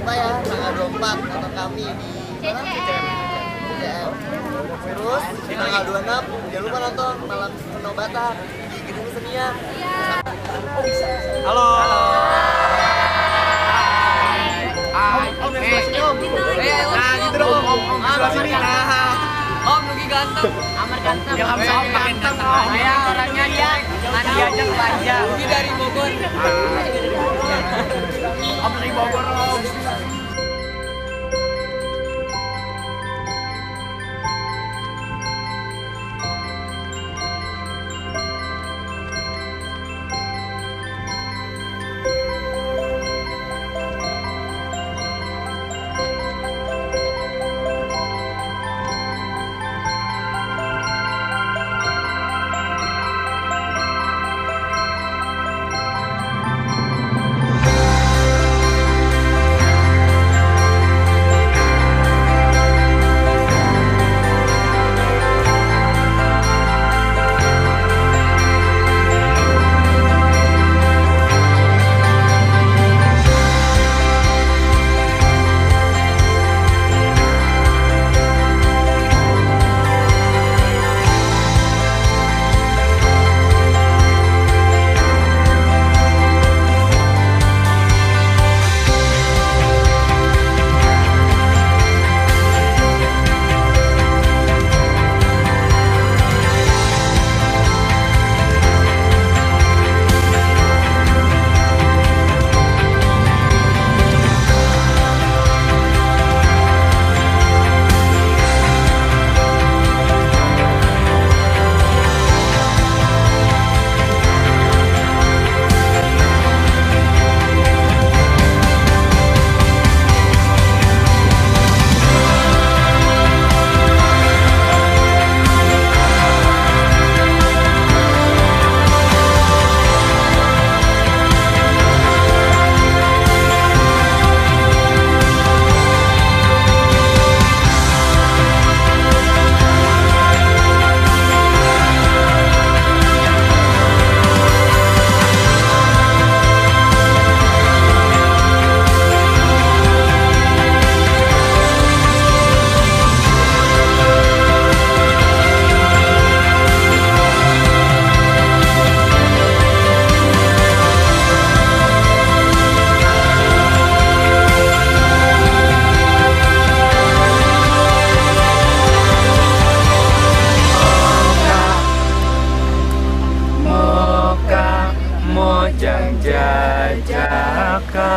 lupa ya tanggal 24 nonton kami di CCM. Terus di tanggal 26 jangan lupa nonton malam penobatan di Gedung Senian. Halo. Nah gitu dong om sebelah sini. Om Nugi ganteng, Amar ganteng. Ya kamu sama ganteng. Saya orangnya dia, diajak belanja. Nugi dari Bogor. Om dari Bogor om. Mojang Jajaka.